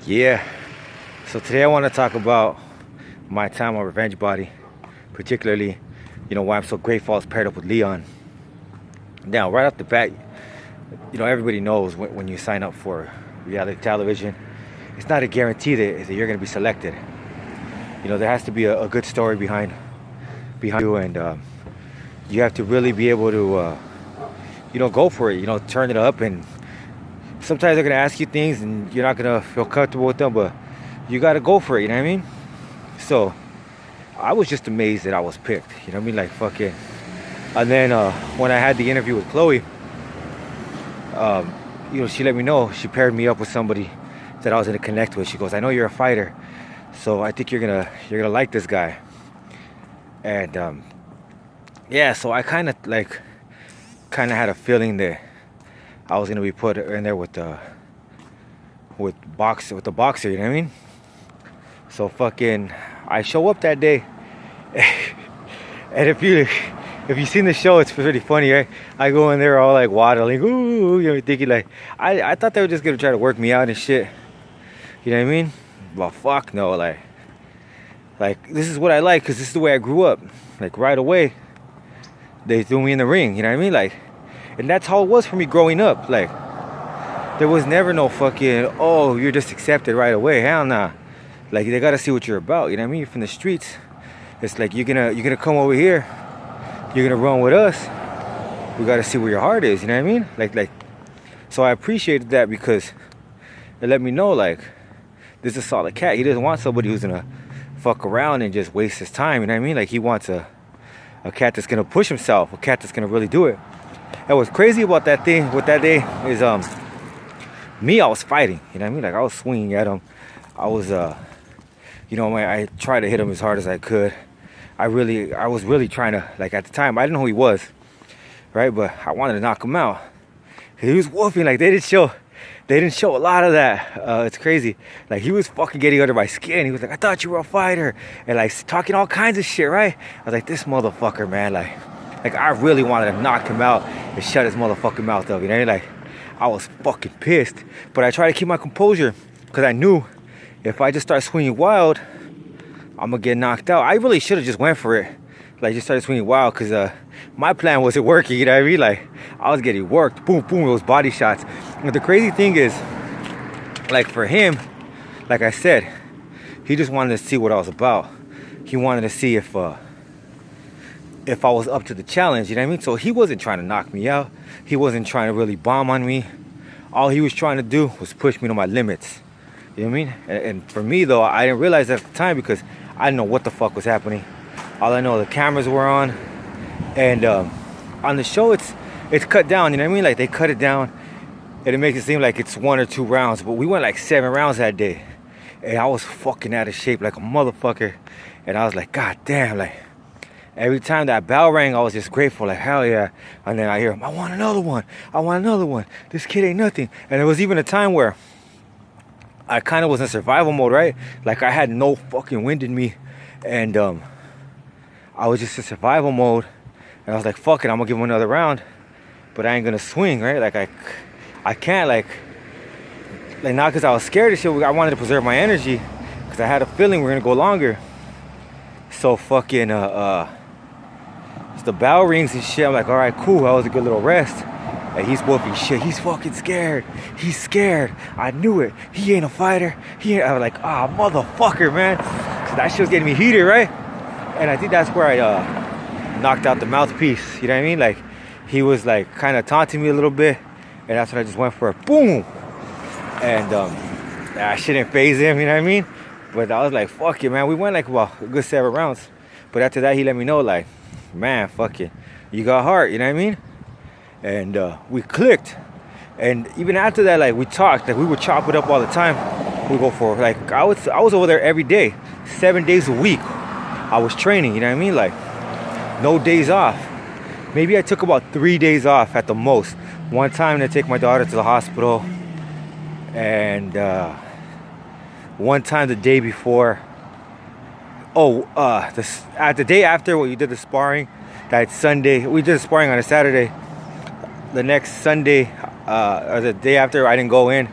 Yeah, so today I want to talk about my time on Revenge Body, particularly, why I'm so grateful I was paired up with Leyon. Now, right off the bat, everybody knows when you sign up for reality television, it's not a guarantee that you're going to be selected. There has to be a good story behind you, and you have to really be able to, go for it, turn it up. And sometimes they're going to ask you things and you're not going to feel comfortable with them, but you got to go for it, you know what I mean? So I was just amazed that I was picked, you know what I mean? Like, fucking. And then when I had the interview with Khloe, she let me know, she paired me up with somebody that I was going to connect with. She goes, I know you're a fighter, so I think you're gonna like this guy. And yeah, so I kind of had a feeling that I was gonna be put in there with the boxer, you know what I mean? So fucking, I show up that day, and if you seen the show, it's pretty funny, right? I go in there all like waddling, ooh, thinking like I thought they were just gonna try to work me out and shit. You know what I mean? Well, fuck no, like this is what I like, because this is the way I grew up. Like, right away, they threw me in the ring, you know what I mean? Like, and that's how it was for me growing up. Like, there was never no fucking, oh, you're just accepted right away. Hell nah. Like, they gotta see what you're about, you know what I mean? You're from the streets. It's like, you're gonna come over here, you're gonna run with us. We gotta see where your heart is, you know what I mean? Like, so I appreciated that, because it let me know, like, this is a solid cat. He doesn't want somebody who's gonna fuck around and just waste his time, you know what I mean? Like, he wants a cat that's gonna push himself, a cat that's gonna really do it. And what's crazy about that day is me, I was fighting, you know what I mean? Like, I was swinging at him. I was I tried to hit him as hard as I could. I was really trying to, like, at the time, I didn't know who he was, right? But I wanted to knock him out. He was whooping. Like, they didn't show a lot of that. It's crazy. Like, he was fucking getting under my skin. He was like, I thought you were a fighter. And like, talking all kinds of shit, right? I was like, this motherfucker, man. Like I really wanted to knock him out and shut his motherfucking mouth up, you know? Like, I was fucking pissed. But I tried to keep my composure, because I knew if I just start swinging wild, I'm gonna get knocked out. I really should have just went for it. Like, just started swinging wild, because my plan wasn't working, you know what I mean? Like, I was getting worked. Boom, boom, those body shots. And the crazy thing is, like, for him, like I said, he just wanted to see what I was about. He wanted to see if I was up to the challenge, you know what I mean? So he wasn't trying to knock me out. He wasn't trying to really bomb on me. All he was trying to do was push me to my limits. You know what I mean? And for me, though, I didn't realize that at the time, because I didn't know what the fuck was happening. All I know, the cameras were on. And on the show, it's cut down, you know what I mean? Like, they cut it down, and it makes it seem like it's 1 or 2 rounds. But we went like 7 rounds that day. And I was fucking out of shape like a motherfucker. And I was like, God damn, like, every time that bell rang, I was just grateful, like, hell yeah. And then I hear him, I want another one. I want another one. This kid ain't nothing. And there was even a time where I kind of was in survival mode, right? Like, I had no fucking wind in me. And I was just in survival mode. And I was like, fuck it, I'm gonna give him another round. But I ain't gonna swing, right? Like, I can't, like not because I was scared of shit. I wanted to preserve my energy, because I had a feeling we were gonna go longer. So fucking the bell rings and shit. I'm like, all right, cool. That was a good little rest. And he's whooping shit. He's fucking scared. He's scared. I knew it. He ain't a fighter. I was like, ah, motherfucker, man. So that shit was getting me heated, right? And I think that's where I knocked out the mouthpiece. You know what I mean? Like, he was like kind of taunting me a little bit, and that's when I just went for a boom. And that shit didn't faze him. You know what I mean? But I was like, fuck it, man. We went like, well, a good 7 rounds. But after that, he let me know, like, man, fuck it, you got heart, you know what I mean? And we clicked. And even after that, like, we talked, like, we would chop it up all the time. We go for, like, I was over there every day, 7 days a week. I was training, you know what I mean? Like, no days off. Maybe I took about 3 days off at the most. One time to take my daughter to the hospital. And one time the day before. The day after when you did the sparring, that Sunday, we did the sparring on a Saturday. The next Sunday, or the day after, I didn't go in.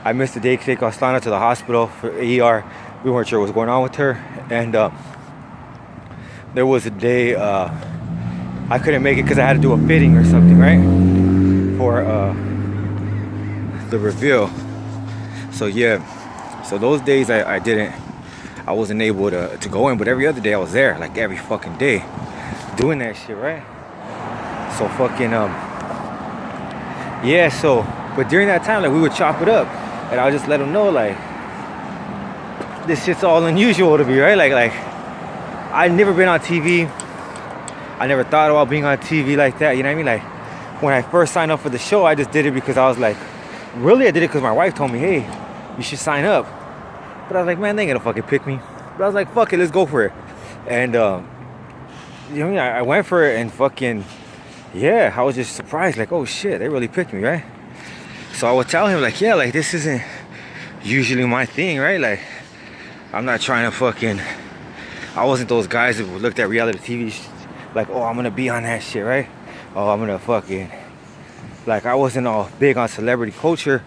I missed the day to take Astana to the hospital for ER. We weren't sure what was going on with her. And there was a day I couldn't make it because I had to do a fitting or something, right? For the reveal. So yeah, so those days I wasn't able to go in, but every other day I was there, like every fucking day, doing that shit, right? So fucking yeah. So but during that time, like we would chop it up, and I'll just let them know like this shit's all unusual to me, right? Like I've never been on TV. I never thought about being on TV like that. You know what I mean? Like when I first signed up for the show, I just did it because I was like, really, I did it because my wife told me, hey, you should sign up. But I was like, man, they ain't gonna fucking pick me. But I was like, fuck it, let's go for it. And you know what I mean? I went for it and fucking, yeah, I was just surprised, like, oh shit, they really picked me, right? So I would tell him, like, yeah, like this isn't usually my thing, right? Like, I'm not trying to fucking, I wasn't those guys that looked at reality TV like, oh, I'm gonna be on that shit, right? Oh, I'm gonna fucking, like, I wasn't all big on celebrity culture.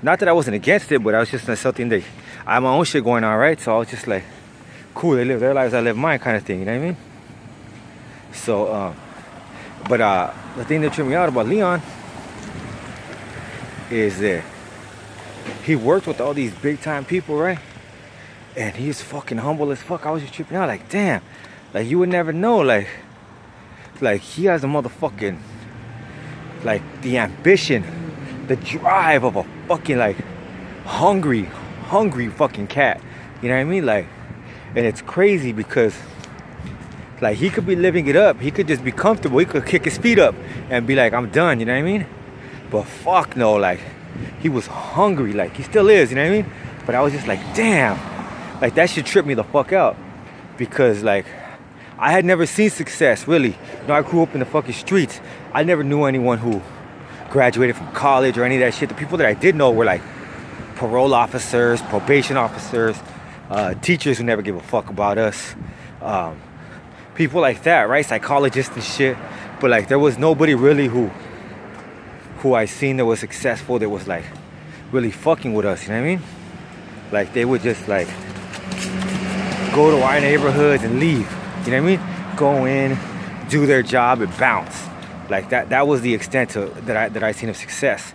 Not that I wasn't against it, but I was just something that I have my own shit going on, right? So I was just like, cool, they live their lives, I live mine, kind of thing, you know what I mean? So but the thing that tripped me out about Leyon is that he worked with all these big time people, right? And he's fucking humble as fuck. I was just tripping out, like, damn, like you would never know, like he has a motherfucking, like, the ambition, the drive of a fucking, like, hungry fucking cat. You know what I mean? Like, and it's crazy because, like, he could be living it up. He could just be comfortable. He could kick his feet up and be like, I'm done. You know what I mean? But fuck no, like, he was hungry. Like, he still is. You know what I mean? But I was just like, damn. Like, that shit tripped me the fuck out. Because, like, I had never seen success, really. You know, I grew up in the fucking streets. I never knew anyone who graduated from college or any of that shit. The people that I did know were like parole officers, probation officers, teachers who never give a fuck about us, people like that, right? Psychologists and shit. But like there was nobody really who I seen that was successful, that was like really fucking with us, you know what I mean? Like they would just like go to our neighborhoods and leave, you know what I mean? Go in, do their job and bounce. Like that was the extent that I seen of success.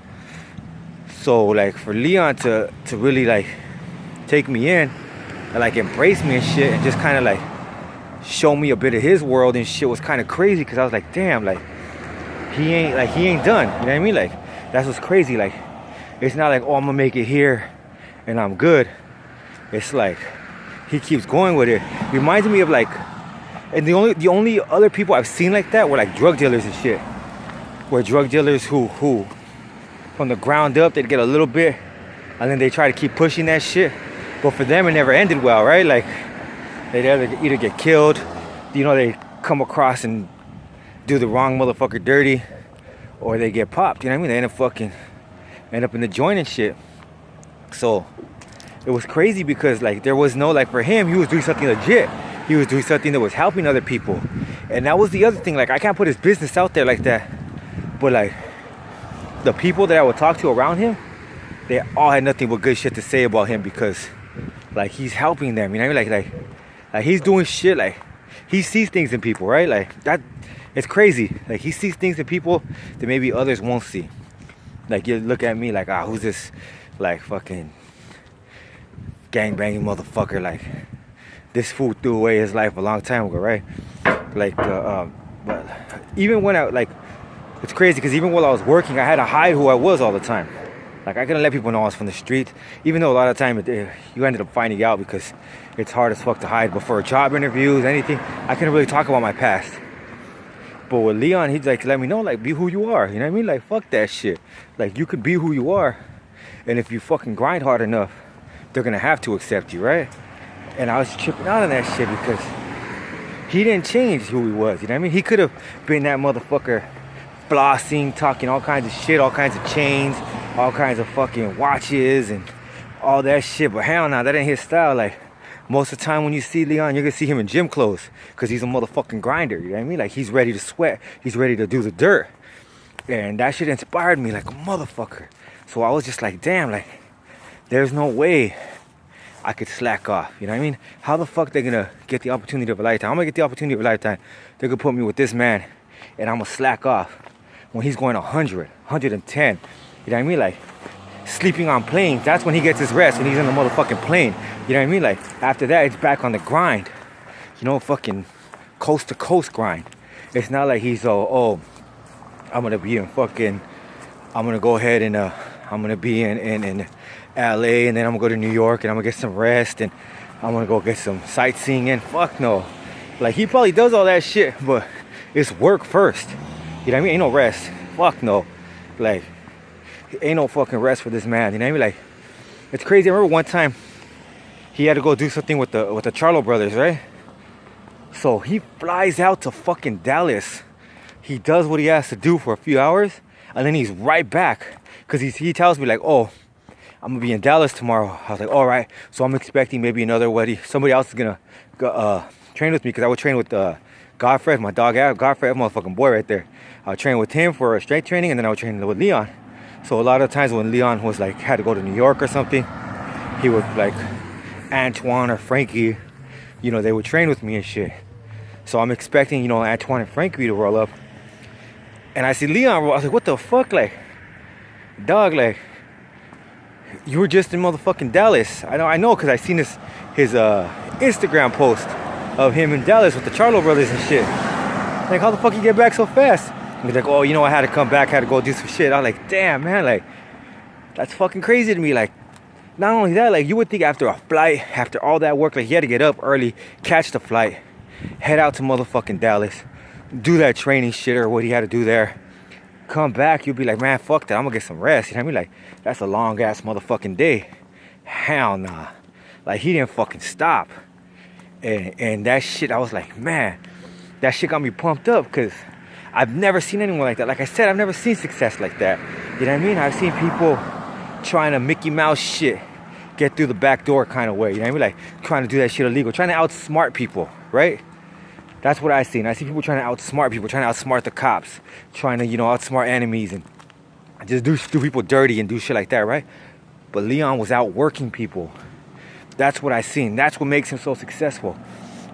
So like for Leyon to really like take me in and like embrace me and shit and just kind of like show me a bit of his world and shit was kind of crazy, because I was like, damn, like he ain't done, you know what I mean? Like that's what's crazy. Like it's not like, oh, I'm gonna make it here and I'm good. It's like he keeps going with it. Reminds me of like, and the only other people I've seen like that were like drug dealers and shit. Where drug dealers who from the ground up, they'd get a little bit and then they try to keep pushing that shit. But for them, it never ended well, right? Like they'd either get killed, you know, they come across and do the wrong motherfucker dirty, or they get popped, you know what I mean? They end up in the joint and shit. So it was crazy because like there was no, like for him, he was doing something legit. He was doing something that was helping other people. And that was the other thing. Like, I can't put his business out there like that. But, like, the people that I would talk to around him, they all had nothing but good shit to say about him because, like, he's helping them. You know what I mean? Like he's doing shit. Like, he sees things in people, right? Like, that, it's crazy. Like, he sees things in people that maybe others won't see. Like, you look at me like, who's this, like, fucking gangbanging motherfucker? Like, this fool threw away his life a long time ago, right? Like, but even when I, like, it's crazy because even while I was working, I had to hide who I was all the time. Like, I couldn't let people know I was from the street, even though a lot of time you ended up finding out because it's hard as fuck to hide. But for job interviews, anything, I couldn't really talk about my past. But with Leyon, he'd like let me know, like, be who you are. You know what I mean? Like, fuck that shit. Like, you could be who you are, and if you fucking grind hard enough, they're gonna have to accept you, right? And I was tripping out on that shit because he didn't change who he was, you know what I mean? He could have been that motherfucker flossing, talking all kinds of shit, all kinds of chains, all kinds of fucking watches and all that shit. But hell no, that ain't his style. Like, most of the time when you see Leyon, you're gonna see him in gym clothes because he's a motherfucking grinder, you know what I mean? Like, he's ready to sweat. He's ready to do the dirt. And that shit inspired me like a motherfucker. So I was just like, damn, like, there's no way I could slack off. You know what I mean? How the fuck they gonna get the opportunity of a lifetime? I'm gonna get the opportunity of a lifetime. They could put me with this man, and I'm gonna slack off when he's going 100, 110. You know what I mean? Like, sleeping on planes, that's when he gets his rest, when he's in the motherfucking plane. You know what I mean? Like, after that, it's back on the grind. You know, fucking coast to coast grind. It's not like he's, oh, I'm gonna be in fucking, I'm gonna go ahead and, I'm gonna be in LA, and then I'm gonna go to New York, and I'm gonna get some rest, and I'm gonna go get some sightseeing in. Fuck no. Like, he probably does all that shit, but it's work first. You know what I mean? Ain't no rest. Fuck no. Like, ain't no fucking rest for this man. You know what I mean? Like, it's crazy. I remember one time he had to go do something with the Charlo brothers, right? So he flies out to fucking Dallas. He does what he has to do for a few hours, and then he's right back. Because he tells me, like, oh, I'm going to be in Dallas tomorrow. I was like, all right. So I'm expecting maybe another wedding. Somebody else is going to train with me, because I would train with Godfred, my dog. Godfred, motherfucking boy right there. I would train with him for strength training, and then I would train with Leyon. So a lot of times when Leon was like, had to go to New York or something, he would, like, Antoine or Frankie, you know, they would train with me and shit. So I'm expecting, you know, Antoine and Frankie to roll up. And I see Leon roll. I was like, what the fuck? Like, dog, like, you were just in motherfucking Dallas. I know, because I seen his Instagram post of him in Dallas with the Charlo brothers and shit. Like, how the fuck you get back so fast? He's like, oh, you know, I had to come back, had to go do some shit. I was like, damn, man, like, that's fucking crazy to me. Like, not only that, like, you would think after a flight, after all that work, like, he had to get up early, catch the flight, head out to motherfucking Dallas, do that training shit or what he had to do there, come back, you'll be like, man, fuck that, I'm gonna get some rest. You know what I mean? Like, that's a long ass motherfucking day. Hell nah. Like, he didn't fucking stop. And that shit, I was like, man, that shit got me pumped up, because I've never seen anyone like that. Like I said, I've never seen success like that. You know what I mean? I've seen people trying to Mickey Mouse shit, get through the back door kind of way. You know what I mean? Like, trying to do that shit illegal, trying to outsmart people, right? That's what I've seen. I see people trying to outsmart people, trying to outsmart the cops, trying to, you know, outsmart enemies and just do people dirty and do shit like that, right? But Leon was outworking people. That's what I seen. That's what makes him so successful.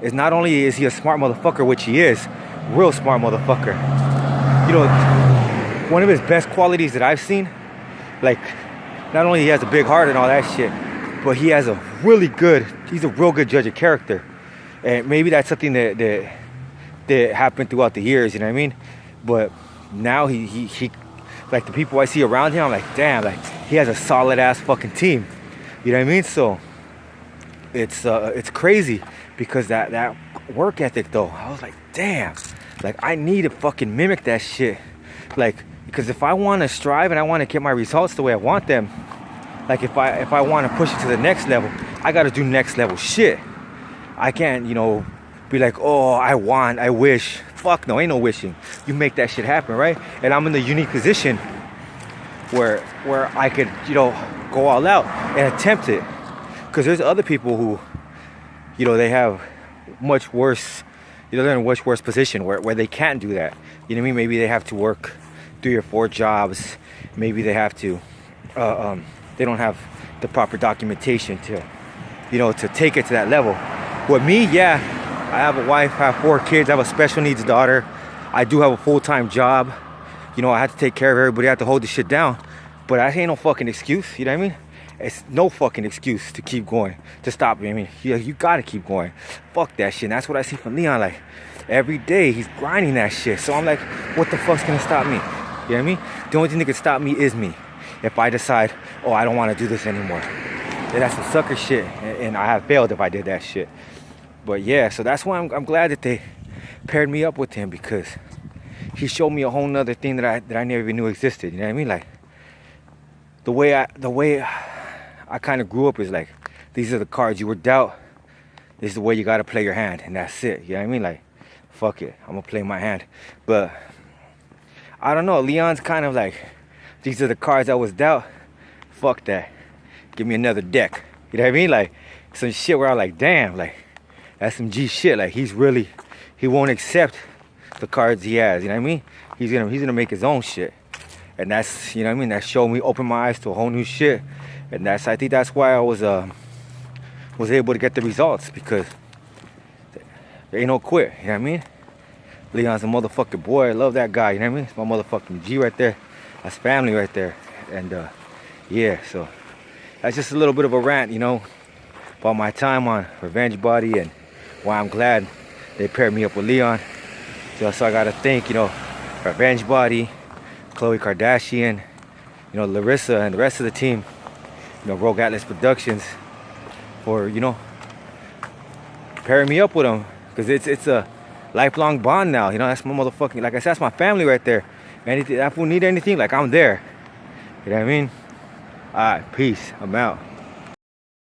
Is not only is he a smart motherfucker, which he is, real smart motherfucker. You know, one of his best qualities that I've seen, like, not only he has a big heart and all that shit, but he has he's a real good judge of character. And maybe that's something that happened throughout the years, you know what I mean? But now he like, the people I see around him, I'm like, damn, like, he has a solid ass fucking team. You know what I mean? So it's crazy, because that work ethic though, I was like, damn, like, I need to fucking mimic that shit. Like, because if I want to strive and I want to get my results the way I want them, like, if I want to push it to the next level, I got to do next level shit. I can't, you know, be like, oh, I wish. Fuck no, ain't no wishing. You make that shit happen, right? And I'm in the unique position where I could, you know, go all out and attempt it. Because there's other people who, you know, they have much worse, you know, they're in a much worse position where they can't do that. You know what I mean? Maybe they have to work 3 or 4 jobs. Maybe they have to, they don't have the proper documentation to, you know, to take it to that level. With me, yeah, I have a wife, I have 4 kids, I have a special needs daughter. I do have a full-time job. You know, I have to take care of everybody, I have to hold this shit down. But that ain't no fucking excuse, you know what I mean? It's no fucking excuse to keep going, to stop. I mean, you gotta keep going. Fuck that shit. And that's what I see from Leon. Like, every day he's grinding that shit. So I'm like, what the fuck's gonna stop me? You know what I mean? The only thing that can stop me is me. If I decide, oh, I don't want to do this anymore. And that's some sucker shit. And I have failed if I did that shit. But yeah, so that's why I'm glad that they paired me up with him, because he showed me a whole nother thing that I never even knew existed. You know what I mean? Like, the way I kind of grew up is like, these are the cards you were dealt. This is the way you got to play your hand, and that's it. You know what I mean? Like, fuck it, I'm going to play my hand. But I don't know, Leon's kind of like, these are the cards I was dealt. Fuck that. Give me another deck. You know what I mean? Like, some shit where I'm like, damn, like, that's some G shit. Like, he won't accept the cards he has. You know what I mean? He's gonna make his own shit. And that's, you know what I mean? That showed me, opened my eyes to a whole new shit. And I think that's why I was able to get the results, because there ain't no quit, you know what I mean? Leyon's a motherfucking boy. I love that guy, you know what I mean? It's my motherfucking G right there. That's family right there. And yeah, so that's just a little bit of a rant, you know, about my time on Revenge Body and why I'm glad they paired me up with Leyon. So I gotta thank, you know, Revenge Body, Khloe Kardashian, you know, Larissa and the rest of the team, you know, Rogue Atlas Productions, for, you know, pairing me up with them, because it's a lifelong bond now, you know. That's my motherfucking, like I said, that's my family right there. Anything, if we need anything, like, I'm there, you know what I mean? All right, peace, I'm out.